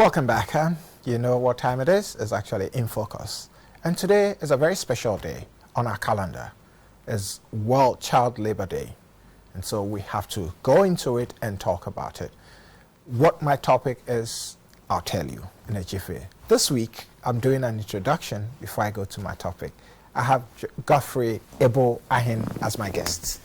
Welcome back. You know what time it is? It's actually In Focus. And today is a very special day on our calendar. It's World Child Labor Day. And so we have to go into it and talk about it. What my topic is, I'll tell you in a jiffy. This week, I'm doing an introduction before I go to my topic. I have Godfrey E Arhin as my guest.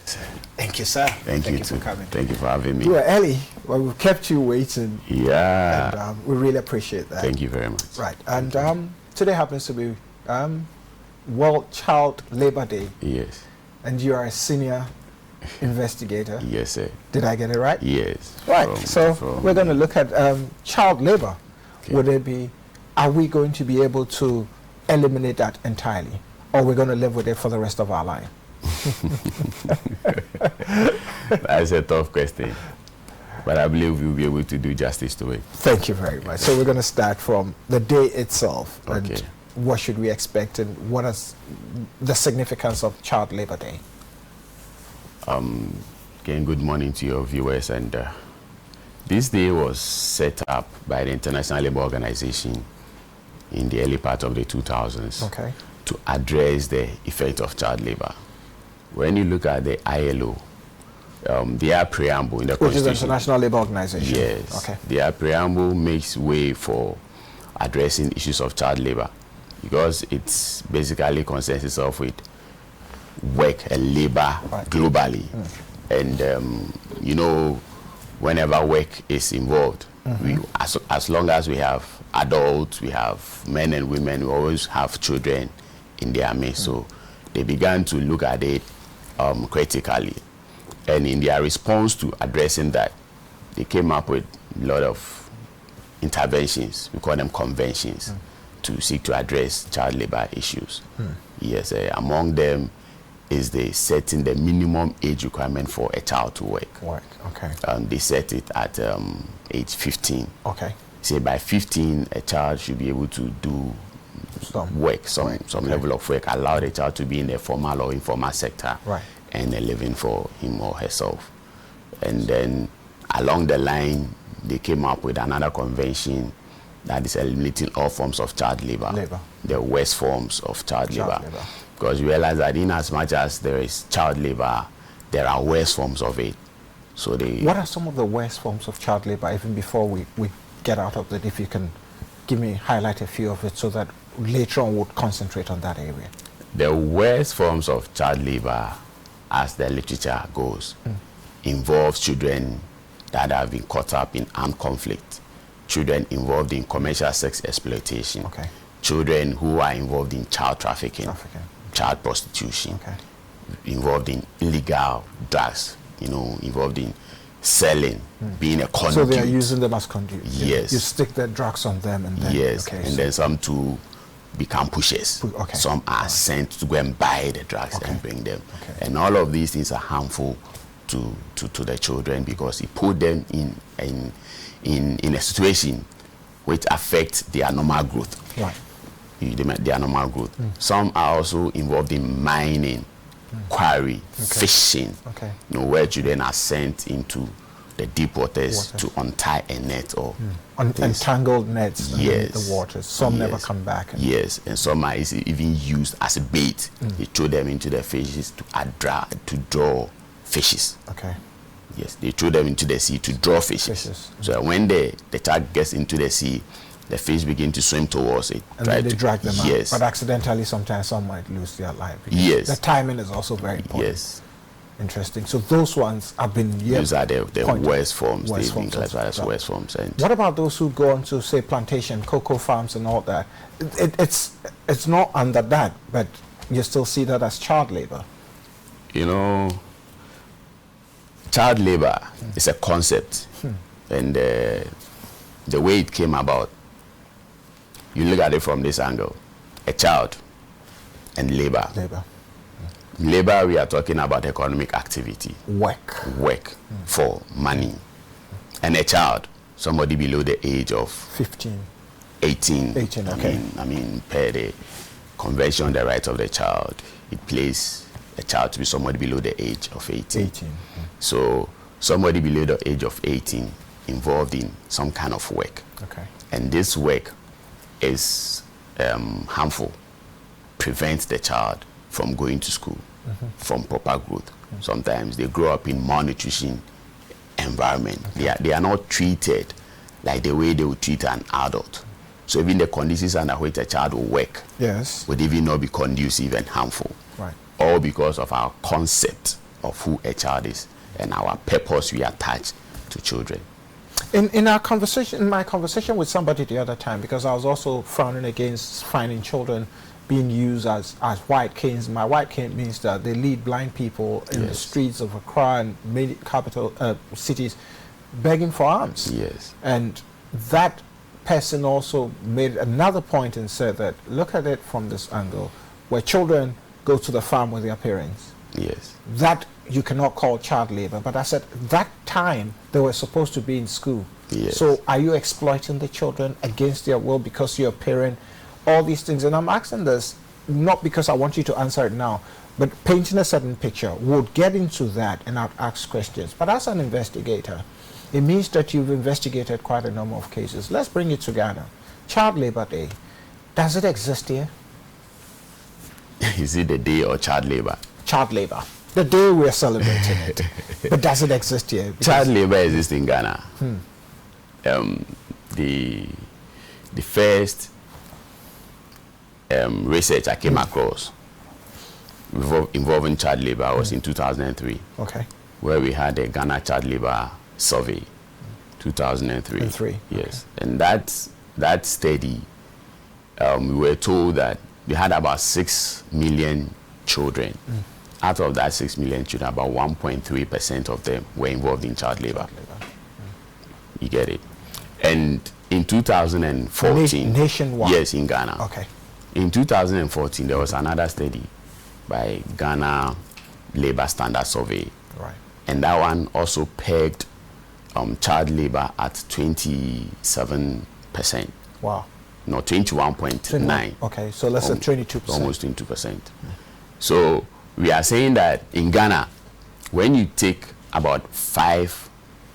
Thank you, sir. Thank you for coming. Thank you for having me. You were early, but we kept you waiting. Yeah. And we really appreciate that. Thank you very much. Right. And today happens to be World Child Labor Day. Yes. And you are a senior investigator. Yes, sir. Did I get it right? Yes. Right. We're going to look at child labor. Okay. Are we going to be able to eliminate that entirely? Or we're going to live with it for the rest of our life? That's a tough question. But I believe we'll be able to do justice to it. Thank you very much. So we're going to start from the day itself. Okay. And what should we expect and what is the significance of Child Labor Day? Again, good morning to your viewers. And this day was set up by the International Labour Organization in the early part of the 2000s. Okay. To address the effect of child labor. When you look at the ILO, their preamble in the Which Constitution, is the International Labour Organization. Yes. Okay. Their preamble makes way for addressing issues of child labor because it's basically concerns itself with work and labor globally. And you know, whenever work is involved, as long as we have adults, we have men and women, we always have children in their midst. So they began to look at it critically. And in their response to addressing that, they came up with a lot of interventions, we call them conventions, to seek to address child labor issues. Yes, among them is the setting the minimum age requirement for a child to work. Okay. They set it at age 15. Okay. Say by 15, a child should be able to do some level of work, allow the child to be in the formal or informal sector and a living for him or herself. And then along the line, they came up with another convention that is eliminating all forms of child labor. The worst forms of child labor. Because you realize that in as much as there is child labor, there are worse forms of it. So what are some of the worst forms of child labor, even before we get out of that? If you can highlight a few of it so that later on we'll concentrate on that area. The worst forms of child labor, as the literature goes, involves children that have been caught up in armed conflict, children involved in commercial sex exploitation, children who are involved in child trafficking, child prostitution, involved in illegal drugs, involved in selling, being a conduit. So they are using them as conduits. Yes. You stick the drugs on them and then... Yes, then some to become pushers. Some are sent to go and buy the drugs and bring them. And all of these things are harmful to the children because it put them in a situation which affects their normal growth. Their normal growth. Some are also involved in mining, quarry, fishing, where children are sent into the deep waters to untie a net or entangled nets in the waters. Some never come back. Yes, and some are even used as a bait. They throw them into the fishes to draw fishes. Yes, they throw them into the sea to draw fishes. So when the child gets into the sea, the fish begin to swim towards it. And then they drag them out. But accidentally, sometimes some might lose their life. Yes. The timing is also very important. Yes. Interesting. So those ones have been... Those are the worst forms. They've been classified as worst forms. And what about those who go on to, say, plantation, cocoa farms and all that? It's not under that, but you still see that as child labor. Child labor is a concept. And the way it came about, you look at it from this angle. A child and labor. Labor, we are talking about economic activity. Work for money. And a child, somebody below the age of 15. 18. I mean, per the Convention on the Rights of the Child, it places a child to be somebody below the age of 18. So somebody below the age of 18 involved in some kind of work. And this work is harmful, prevents the child from going to school, from proper growth. Sometimes they grow up in malnutrition environment. They are not treated like the way they would treat an adult. So even the conditions under which a child will work would even not be conducive and harmful. Right. All because of our concept of who a child is and our purpose we attach to children. In our conversation, in my conversation with somebody the other time, because I was also frowning against finding children being used as white canes. My white cane means that they lead blind people in the streets of Accra and many capital cities begging for alms. Yes. And that person also made another point and said that, look at it from this angle, where children go to the farm with their parents. Yes. That you cannot call child labor. But I said, that time they were supposed to be in school. Yes. So are you exploiting the children against their will because you're a parent? All these things. And I'm asking this not because I want you to answer it now, but painting a certain picture. We'll get into that and I'll ask questions. But as an investigator, it means that you've investigated quite a number of cases. Let's bring it together. Child Labor Day. Does it exist here? Is it the day of child labor? Child labor. The day we're celebrating it. But does it exist here? Because child labor exists in Ghana. The first research I came across involving child labor was in 2003. Okay. Where we had a Ghana child labor survey, 2003. Yes. Okay. And that study, we were told that we had about 6 million children. Out of that 6 million children, about 1.3% of them were involved in child labor. You get it? And in 2014, nationwide. Yes, in Ghana. Okay. In 2014, there was another study by Ghana Labor Standard Survey. Right. And that one also pegged child labor at 27%. Wow. No, 21.9. Okay, so let's say 22%. Almost 22%. So we are saying that in Ghana, when you take about 5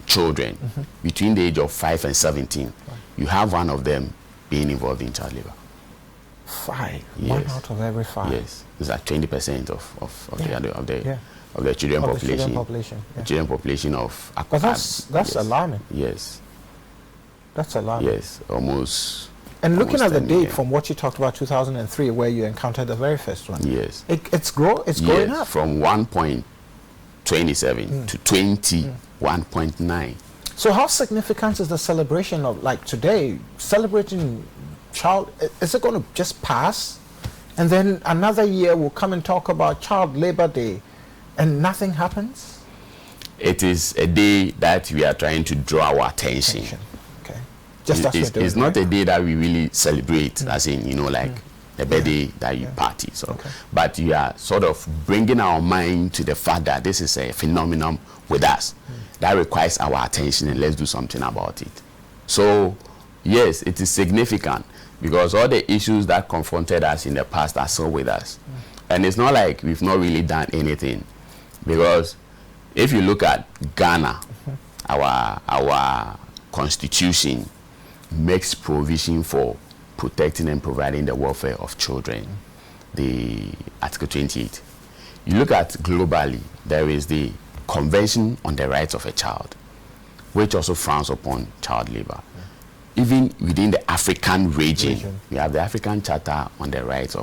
children between the age of 5 and 17, you have one of them being involved in child labor. 5? Yes. 1 out of every 5? Yes. It's like 20% of the children population. Yeah. Children population of Accra. But that's alarming. Yes. That's alarming. Yes, almost. And looking at the 10 date million. from what you talked about, 2003, where you encountered the very first one. Yes. It's going up. From 1.27 to 21.9. So how significant is the celebration of, like today, celebrating child? Is it going to just pass? And then another year we'll come and talk about Child Labor Day and nothing happens? It is a day that we are trying to draw our attention. Okay. Just as we're doing, it's not a day that we really celebrate, as in, like the birthday that you party. So, but you are sort of bringing our mind to the fact that this is a phenomenon with us that requires our attention, and let's do something about it. So, yes, it is significant because all the issues that confronted us in the past are still with us. And it's not like we've not really done anything, because if you look at Ghana, our constitution makes provision for protecting and providing the welfare of children, the Article 28. You look at globally, there is the Convention on the Rights of a Child, which also frowns upon child labor. Even within the African region, we have the African Charter on the rights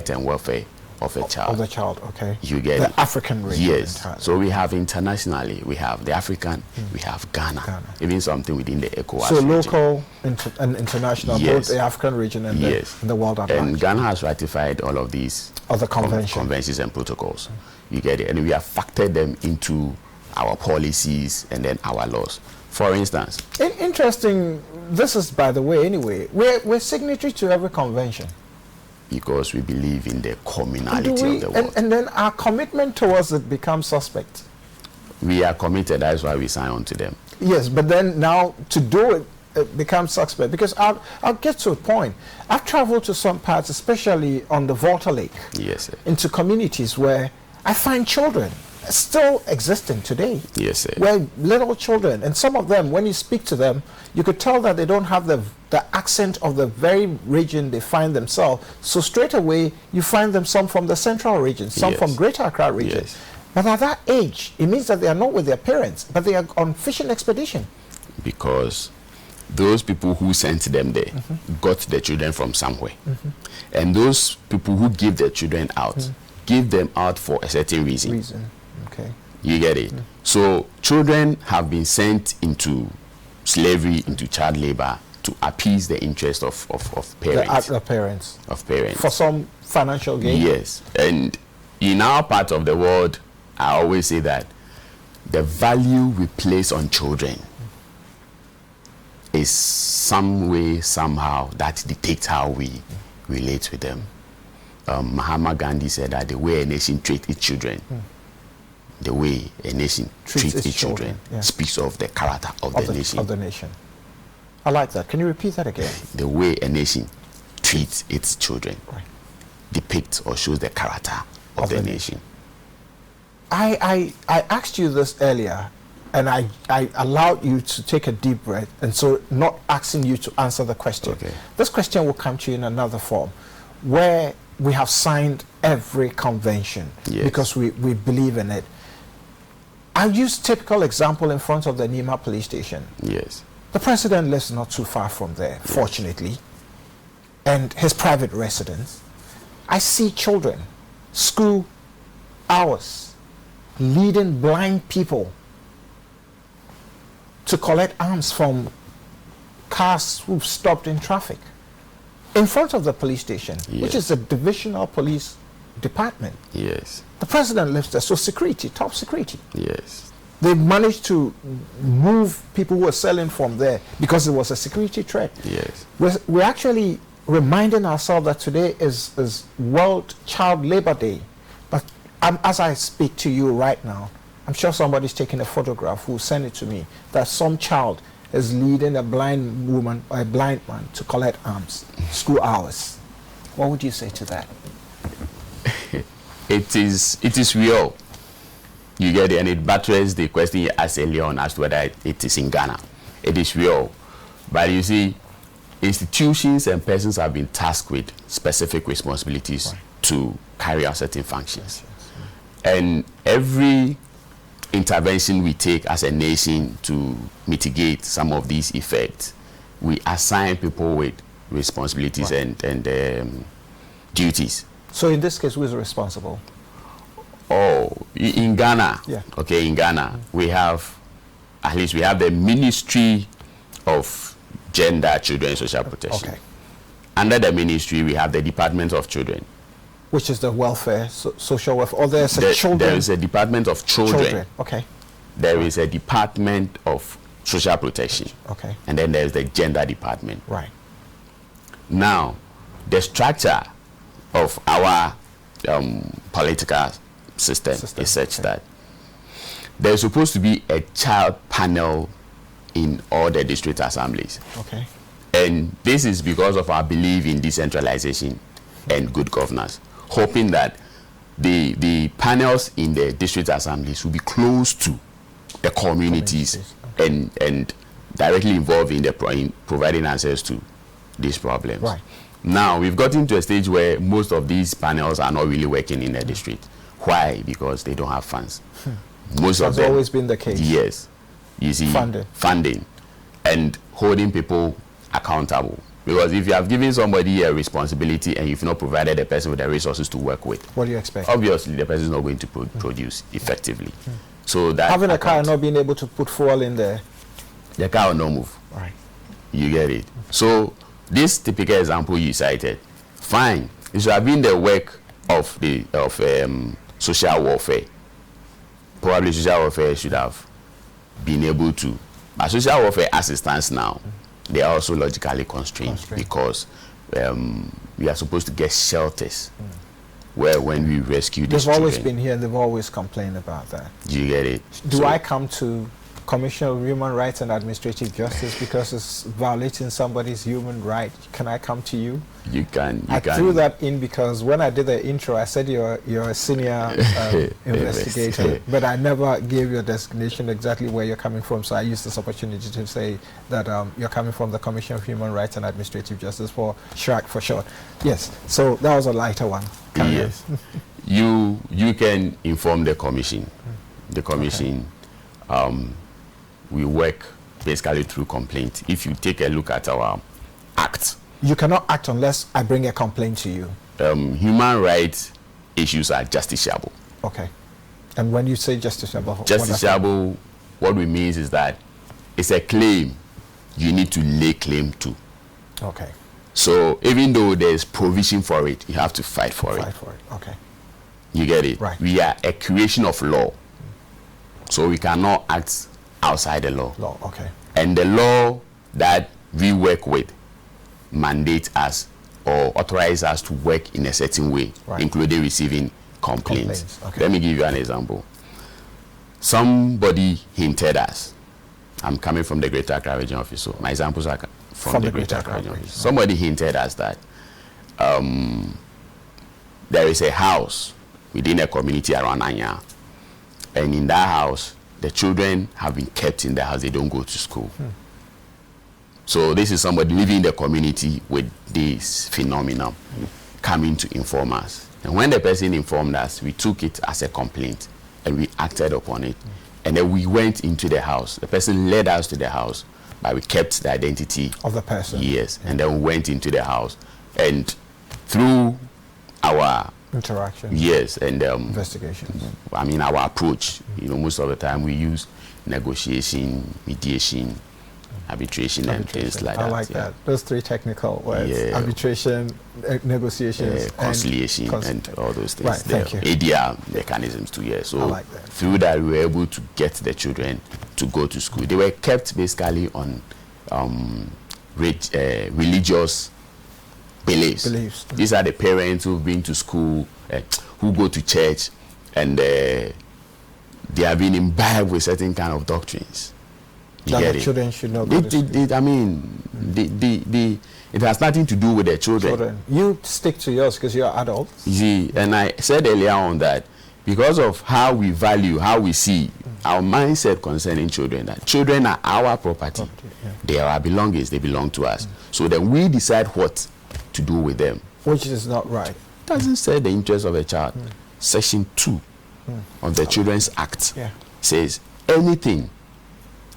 and welfare of a child. Of the child, okay. You get the it? African region. Yes. Entirely. So we have internationally, we have the African, we have Ghana, even something within the ECOWAS So region. local and international, both the African region and the world at large. And Ghana has ratified all of these other conventions and protocols. You get it? And we have factored them into our policies and then our laws. For instance. Interesting. This is, by the way, anyway, we're signatory to every convention. Because we believe in the communality of the world. And then our commitment towards it becomes suspect. We are committed, that's why we sign on to them. Yes, but then now to do it, it becomes suspect. Because I'll get to a point. I've traveled to some parts, especially on the Volta Lake, yes, sir. into communities where I find children still existing today. Yes, sir. Where little children, and some of them, when you speak to them, you could tell that they don't have the accent of the very region they find themselves. So straight away, you find them some from the central region, some Yes. from Greater Accra region. Yes. But at that age, it means that they are not with their parents, but they are on fishing expedition. Because those people who sent them there got the children from somewhere. And those people who give their children out, give them out for a certain reason. Okay. You get it? So children have been sent into slavery, into child labor, to appease the interest of parents. The parents. Of parents. For some financial gain. Yes. And in our part of the world, I always say that the value we place on children is some way, somehow, that dictates how we relate with them. Mahatma Gandhi said that the way a nation treats its children, the way a nation treats its children, speaks of the character of the nation. Of the nation. I like that. Can you repeat that again? The way a nation treats its children depicts or shows the character of the nation. I asked you this earlier, and I allowed you to take a deep breath, and so not asking you to answer the question. Okay. This question will come to you in another form, where we have signed every convention because we believe in it. I'll use typical example in front of the Nima police station. Yes. The president lives not too far from there, fortunately, and his private residence. I see children, school hours, leading blind people to collect arms from cars who've stopped in traffic in front of the police station, which is a divisional police department. Yes. The president lives there, so security, top security. Yes. They managed to move people who were selling from there because it was a security threat. Yes. We're actually reminding ourselves that today is World Child Labor Day. But as I speak to you right now, I'm sure somebody's taking a photograph who sent it to me, that some child is leading a blind woman or a blind man to collect arms, school hours. What would you say to that? It is real. You get it, and it buttresses the question you asked earlier on as to whether it is in Ghana. It is real. But you see, institutions and persons have been tasked with specific responsibilities to carry out certain functions. And every intervention we take as a nation to mitigate some of these effects, we assign people with responsibilities and duties. So in this case, who is responsible? Oh, in Ghana, okay, in Ghana, we have, at least we have the Ministry of Gender, Children and Social Protection. Okay. Under the ministry, we have the Department of Children. Which is the welfare, social welfare, or there's a children? There is a Department of Children. Okay. There is a Department of Social Protection. Okay. And then there's the Gender Department. Right. Now, the structure of our political system is such that there's supposed to be a child panel in all the district assemblies. Okay. And this is because of our belief in decentralization and good governance, hoping that the panels in the district assemblies will be close to the communities and directly involved in providing answers to these problems. Right. Now, we've gotten to a stage where most of these panels are not really working in the district. Why? Because they don't have funds. Most of them. That's always been the case. Yes. You see, funding and holding people accountable. Because if you have given somebody a responsibility and you've not provided the person with the resources to work with, what do you expect? Obviously, the person is not going to produce effectively. So that having a car and not being able to put fuel in there, the car will not move. Right. You get it. So this typical example you cited, fine. It should have been the work of the social welfare. Probably social welfare should have been able to. But social welfare as it stands now, they are also logically constrained. Because we are supposed to get shelters where when we rescue these children. They've always been here and they've always complained about that. Do you get it? Do I come to Commission of Human Rights and Administrative Justice because it's violating somebody's human right. Can I come to you? You can. I threw that in because when I did the intro, I said you're a senior investigator, but I never gave your designation exactly where you're coming from. So I used this opportunity to say that you're coming from the Commission of Human Rights and Administrative Justice, for CHRAJ for short. Yes. So that was a lighter one. Yes. You can inform the commission. The commission. Okay. We work basically through complaint. If you take a look at our act, you cannot act unless I bring a complaint to you. Human rights issues are justiciable. Okay. And when you say justiciable, justiciable, what we mean is that it's a claim you need to lay claim to. Okay. So even though there's provision for it, you have to fight for it. Fight for it. Okay. You get it? Right. We are a creation of law. So we cannot act outside the law. Okay. And the law that we work with mandates us or authorize us to work in a certain way, right, including receiving complaints. Okay. Let me give you an example. Somebody hinted us. I'm coming from the Greater Accra Region Office, so my examples are from the Greater Accra Region Office. Somebody hinted us that there is a house within a community around Anya, and in that house, the children have been kept in the house. They don't go to school. So this is somebody living in the community with this phenomenon coming to inform us. And when the person informed us, we took it as a complaint and we acted upon it. And then we went into the house. The person led us to the house, but we kept the identity of the person. Yes. And then we went into the house. And through our interaction. Yes, and investigations. I mean, our approach, you know, most of the time we use negotiation, mediation, arbitration, and things like that. I like that. Those three technical words: arbitration, negotiations, conciliation, and all those things. Right. Thank you. ADR mechanisms too. Yeah. So I like that. Through that, we were able to get the children to go to school. They were kept basically on religious beliefs. These are the parents who've been to school, who go to church, and they have been imbibed with certain kind of doctrines. That the children should not go to school. I mean, it has nothing to do with the children. You stick to yours because you're adults. See, and I said earlier on that because of how we value, how we see our mindset concerning children, that children are our property. They are our belongings. They belong to us. So then we decide what to do with them, which is not right. Doesn't say the interest of a child. Section 2 of the Children's Act says anything,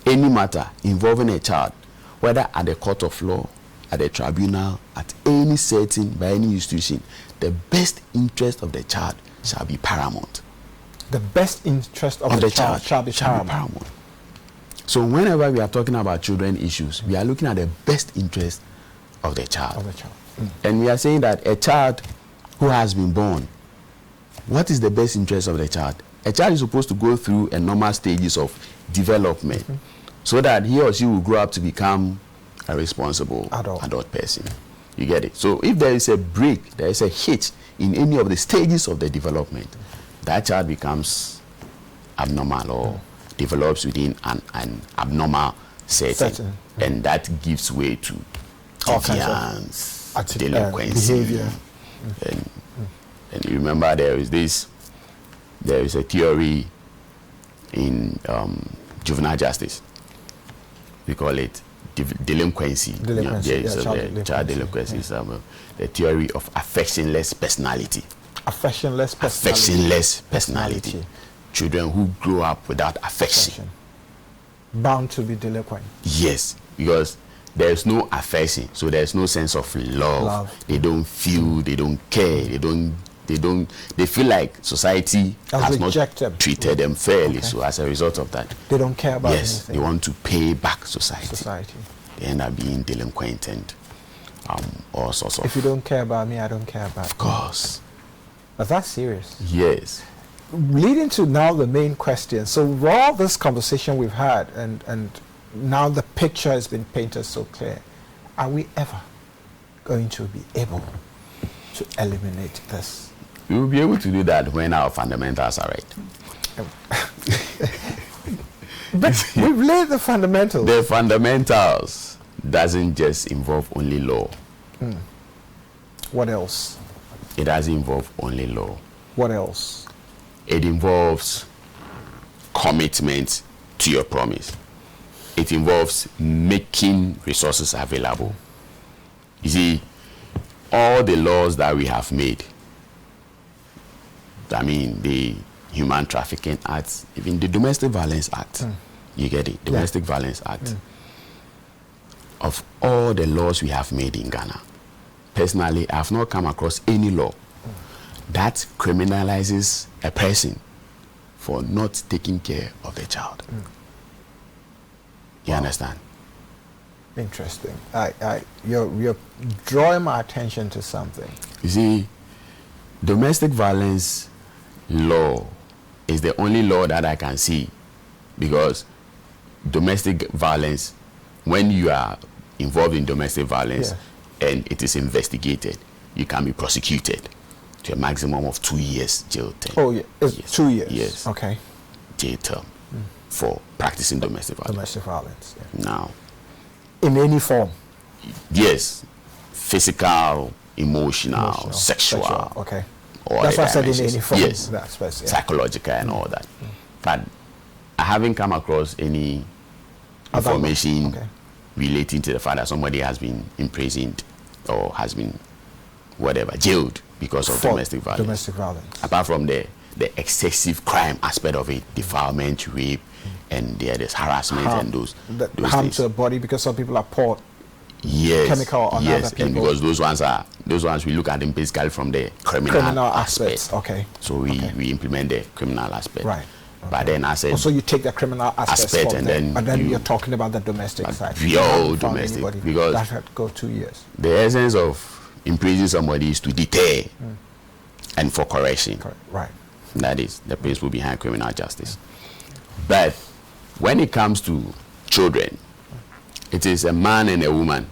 any matter involving a child, whether at the court of law, at the tribunal, at any setting by any institution, the best interest of the child shall be paramount. The best interest of the child shall be paramount. So whenever we are talking about children issues, we are looking at the best interest of the child. And we are saying that a child who has been born, what is the best interest of the child? A child is supposed to go through a normal stages of development so that he or she will grow up to become a responsible adult person. You get it? So if there is a break, there is a hitch in any of the stages of the development, that child becomes abnormal or develops within an abnormal setting. And that gives way to deviance, delinquency, behavior. And you remember there is a theory in juvenile justice. We call it delinquency. Child delinquency. The theory of affectionless personality. Affectionless personality. Children who grow up without affection. Bound to be delinquent. Yes, because there's no affection, so there's no sense of love. They don't feel, they don't care, they feel like society has not treated them fairly. So as a result of that, they don't care about anything. They want to pay back society. They end up being delinquent and all sorts of. If you don't care about me, I don't care about you. Of course. But that's serious. Yes. Leading to now the main question. So all this conversation we've had and now the picture has been painted so clear. Are we ever going to be able to eliminate this? We will be able to do that when our fundamentals are right. But we've laid the fundamentals. The fundamentals doesn't just involve only law. What else? It doesn't involve only law. What else? It involves commitment to your promise. It involves making resources available. You see, all the laws that we have made, I mean, the Human Trafficking Act, even the Domestic Violence Act, you get it, Domestic Violence Act. Of all the laws we have made in Ghana, personally, I have not come across any law that criminalizes a person for not taking care of the child. You understand? Interesting. You're drawing my attention to something. You see, domestic violence law is the only law that I can see, because domestic violence, when you are involved in domestic violence and it is investigated, you can be prosecuted to a maximum of 2 years jail term. Oh, yeah. It's Yes. 2 years. Yes. Okay. Jail term for practicing domestic violence. Domestic violence. Yeah. Now, In any form. yes, physical, emotional, sexual, Okay. all That's the why I said in dimensions. any form. Yes, That's best, yeah. psychological and all that. But I haven't come across any Other- information okay. relating to the fact that somebody has been imprisoned or has been whatever jailed because of For domestic violence. Domestic violence. Apart from the excessive crime aspect of it, defilement, rape, and there's harassment and those Harm things. to the body, because some people are poured Yes, chemical on yes, other people. and because those ones we look at them basically from the criminal aspects. aspect. Okay. So we implement the criminal aspect. Right. But then I said, Also, you take the criminal aspect and from then them, you- you're talking about the domestic side. we You all haven't found domestic, anybody because- that had go 2 years. the essence of imprisoning somebody is to deter and for correction. Correct. Right. That is the principle behind criminal justice. But when it comes to children, it is a man and a woman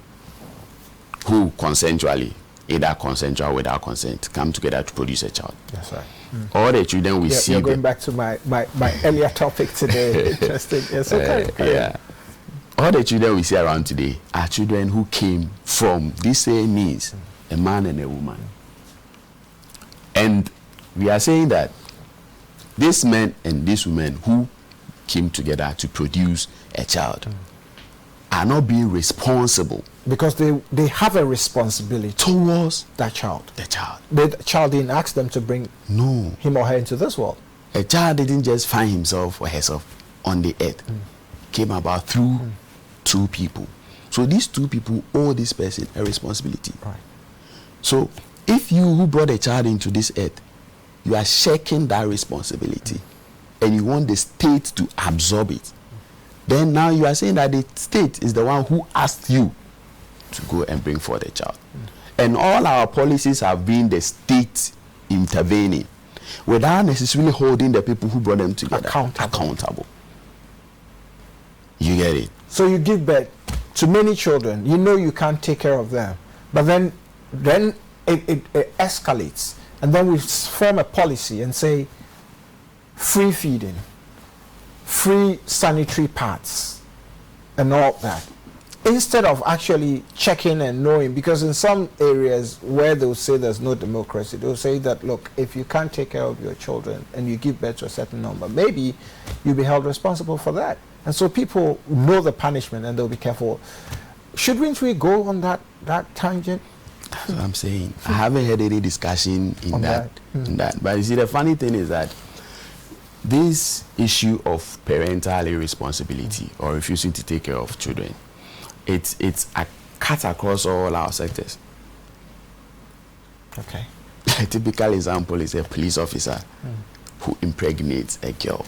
who consensually, either consensual or without consent, come together to produce a child. That's right. All the children we see. You're going back to my earlier topic today. Interesting. Yes, okay. Yeah. All the children we see around today are children who came from these same means, a man and a woman. And we are saying that these men and these women who came together to produce a child are not being responsible Because they have a responsibility towards that child. the child. The child didn't ask them to bring No. him or her into this world. A child didn't just find himself or herself on the earth. Came about through two people. So these two people owe this person a responsibility. Right. So if you who brought a child into this earth, you are sharing that responsibility and you want the state to absorb it, then now you are saying that the state is the one who asked you to go and bring forth a child. And all our policies have been the state intervening without necessarily holding the people who brought them together accountable. You get it? So you give birth to many children. You know you can't take care of them, but then it escalates, and then we form a policy and say free feeding, free sanitary pads, and all that, instead of actually checking and knowing. Because in some areas where they'll say there's no democracy, they'll say that, look, if you can't take care of your children and you give birth to a certain number, maybe you'll be held responsible for that. And so people know the punishment and they'll be careful. Shouldn't we go on that tangent? That's what I'm saying. I haven't heard any discussion in that. But you see, the funny thing is that this issue of parental irresponsibility or refusing to take care of children, it's a cut across all our sectors. Okay. A typical example is a police officer who impregnates a girl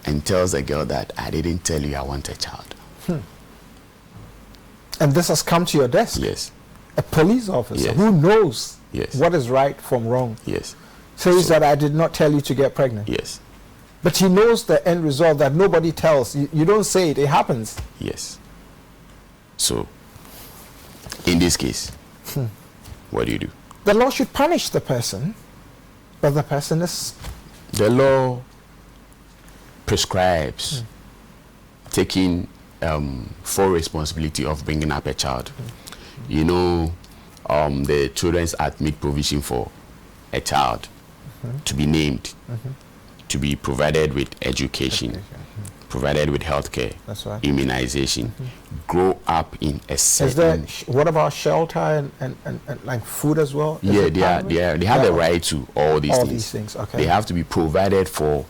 and tells the girl that I didn't tell you I want a child. And this has come to your desk? Yes. A police officer Yes. who knows Yes. what is right from wrong Yes. says that I did not tell you to get pregnant. Yes. But he knows the end result that nobody tells. You don't say it, it happens. Yes. So, in this case, what do you do? The law should punish the person, but the person is... The law prescribes taking full responsibility of bringing up a child. You know, the Children's Act made provision for a child to be named, to be provided with education, provided with healthcare, right. immunization, grow up in a certain... Is there, what about shelter and like food as well? Is they have a right to all these things. Okay. They have to be provided for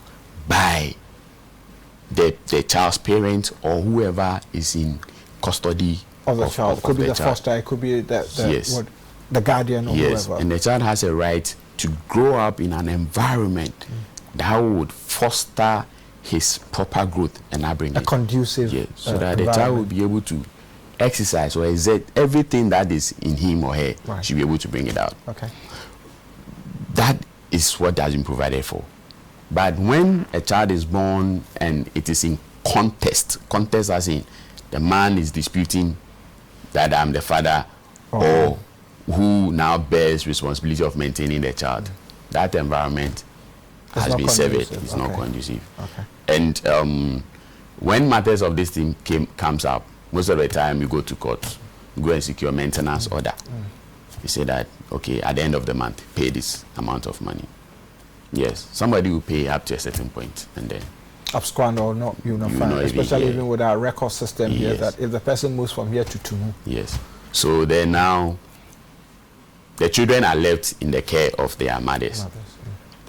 by the child's parent or whoever is in custody of the child. Could be the foster, it could be the guardian or whoever. And the child has a right to grow up in an environment that would foster his proper growth and upbringing. A conducive so that the child will be able to exercise or exert everything that is in him or her, should be able to bring it out. Okay. That is what has been provided for. But when a child is born and it is in contest as in the man is disputing that I'm the father or who now bears responsibility of maintaining the child, that environment has been severed. It's not conducive. Okay. And when matters of this thing comes up, most of the time you go to court, go and secure maintenance order. You say that, okay, at the end of the month, pay this amount of money. Yes, somebody will pay up to a certain point and then abscond or not, fine. Especially even with our record system here, that if the person moves from here to Tumu. Yes. So then now the children are left in the care of their mothers.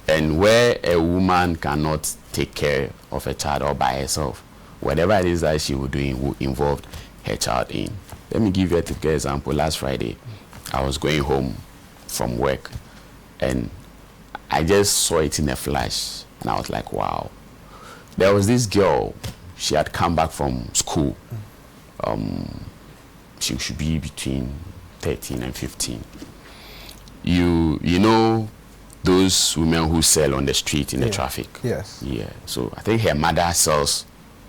And where a woman cannot take care of a child all by herself, whatever it is that she will do will involve her child in. Let me give you a typical example. Last Friday, I was going home from work and I just saw it in a flash and I was like, wow. There was this girl, she had come back from school. She should be between 13 and 15. You know those women who sell on the street in the traffic? Yes. Yeah. So I think her mother sells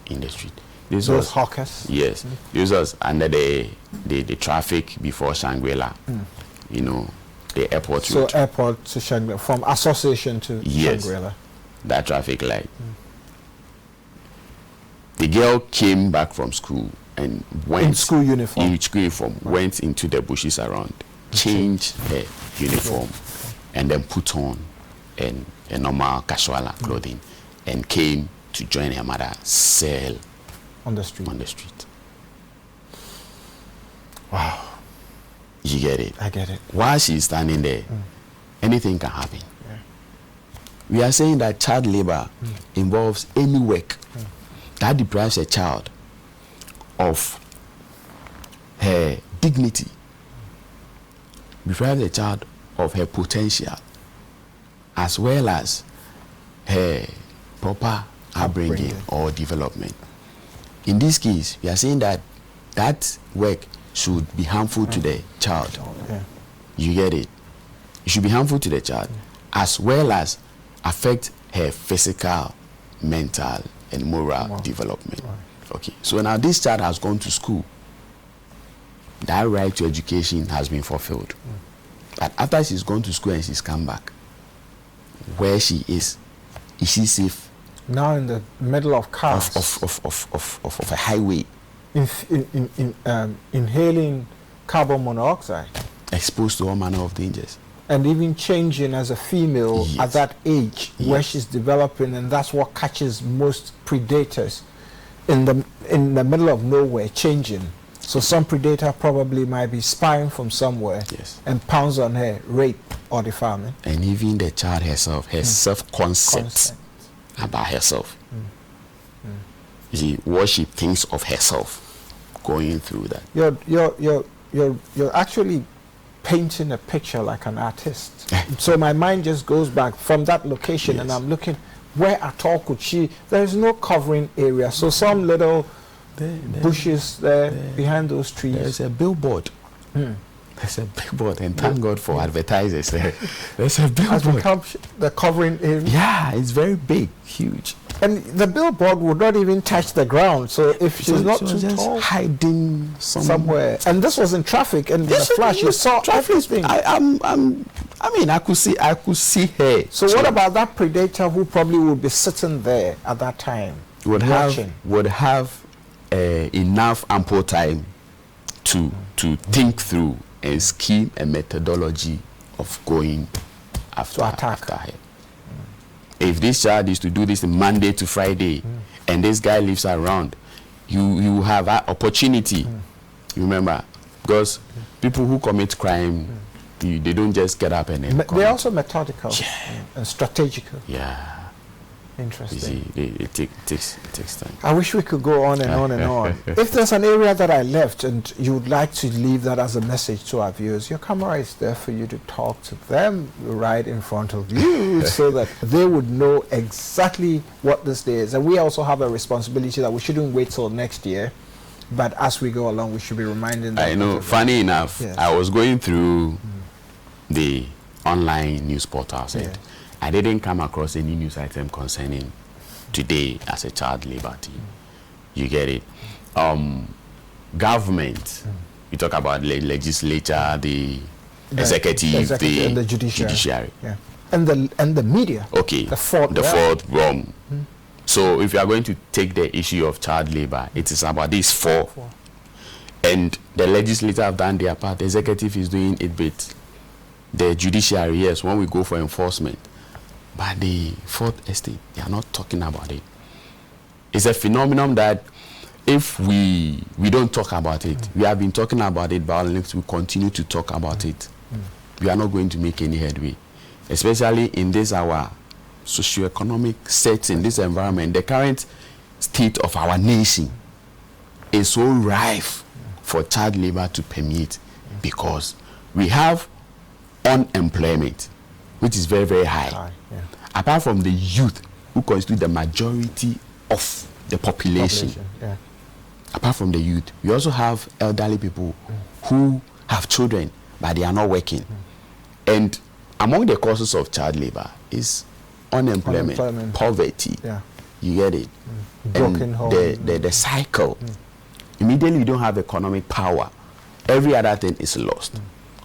in the street. Those hawkers? Yes. This was under the traffic before Shangri-La. You know, the airport route. So airport to Shangri-La, from Association to Shangri-La. That traffic light. The girl came back from school and went in school uniform. Went into the bushes around, changed her uniform, and then put on a normal casual clothing, and came to join her mother sell on the street. Wow. You get it? I get it. While she's standing there, anything can happen. We are saying that child labor involves any work that deprives a child of her dignity, deprives a child of her potential, as well as her proper upbringing or development. In this case, we are saying that that work should be harmful to the child. You get it? It should be harmful to the child, as well as affect her physical, mental, and moral development. Okay, so now this child has gone to school. That right to education has been fulfilled. But after she's gone to school and she's come back, where she is she safe? Now in the middle of cars. Of a highway. Inhaling carbon monoxide. Exposed to all manner of dangers. And even changing as a female at that age where she's developing, and that's what catches most predators in the middle of nowhere, changing. So some predator probably might be spying from somewhere and pounds on her, rape or defilement. And even the child herself, her self-concept about herself. You see, what she thinks of herself going through that. You're actually painting a picture like an artist. So my mind just goes back from that location and I'm looking, where at all could she, there is no covering area, so some little bushes there behind those trees. There's a billboard. There's a billboard, and thank God for advertisers there. There's a billboard. Has become the covering area. Yeah, it's very big, huge. And the billboard would not even touch the ground, so if she's not too tall, hiding somewhere. And this was in traffic, and in the flash you saw everything. I mean, I could see her. So what about that predator who probably would be sitting there at that time? Would have enough ample time to think through and scheme a methodology of going after her. If this child is to do this Monday to Friday, and this guy lives around, you have that opportunity. You remember, because people who commit crime, they don't just get up and then they're also methodical and strategical. Yeah. Interesting. You see, it takes time. I wish we could go on and on and on. If there's an area that I left and you would like to leave that as a message to our viewers, your camera is there for you to talk to them right in front of you so that they would know exactly what this day is. And we also have a responsibility that we shouldn't wait till next year, but as we go along, we should be reminding them. I know, funny enough, I was going through the online news portals and I didn't come across any news item concerning today as a child labor team. You get it? Government, you talk about legislature, the executive, and the judiciary. Yeah. And the media. Okay. The fourth realm. So if you are going to take the issue of child labor, it is about these four. And the legislature have done their part. The executive is doing it bit. The judiciary, yes, when we go for enforcement. But the fourth estate, they are not talking about it. It's a phenomenon that if we don't talk about it, we have been talking about it, but if we continue to talk about it, we are not going to make any headway. Especially in this our socioeconomic setting, this environment, the current state of our nation is so rife for child labor to permeate because we have unemployment, which is very, very high. Apart from the youth, who constitute the majority of the population. Apart from the youth, we also have elderly people who have children, but they are not working. And among the causes of child labor is unemployment. Poverty. You get it? Broken home. The cycle. Immediately you don't have economic power. Every other thing is lost.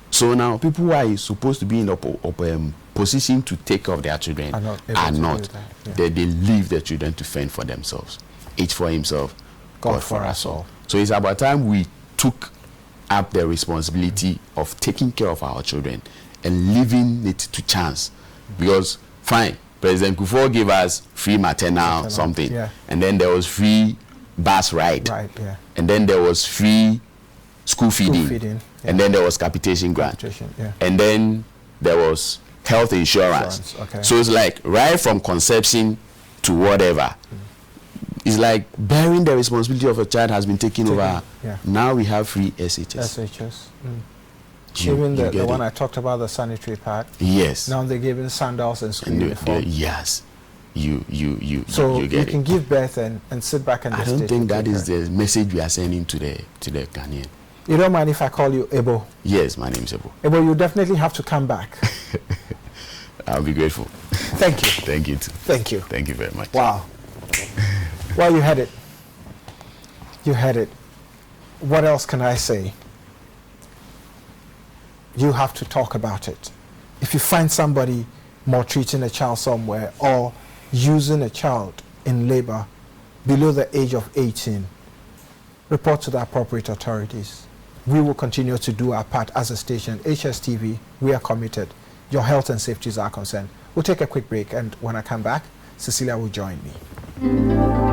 So now people who are supposed to be in a position to take care of their children are not. They leave their children to fend for themselves. Each for himself, God for us all. So it's about time we took up the responsibility of taking care of our children and leaving it to chance. Because fine, President Kufuor gave us free maternal something, and then there was free bus ride, and then there was free school feeding. And then there was capitation grant. And then there was health insurance. So it's like right from conception to whatever. It's like bearing the responsibility of a child has been taken over. Now we have free SHS. Even the one I talked about, the sanitary pad. Yes. Now they're giving sandals and school uniform. Yes. So you can give birth and sit back and I don't think that is the message we are sending to the Ghanaian. You don't mind if I call you Ebo? Yes, my name is Ebo. Ebo, you definitely have to come back. I'll be grateful. Thank you. Thank you too. Thank you. Thank you very much. Wow. Well, you had it. You had it. What else can I say? You have to talk about it. If you find somebody maltreating a child somewhere or using a child in labor below the age of 18, report to the appropriate authorities. We will continue to do our part as a station. HSTV, we are committed. Your health and safety is our concern. We'll take a quick break, and when I come back, Cecilia will join me.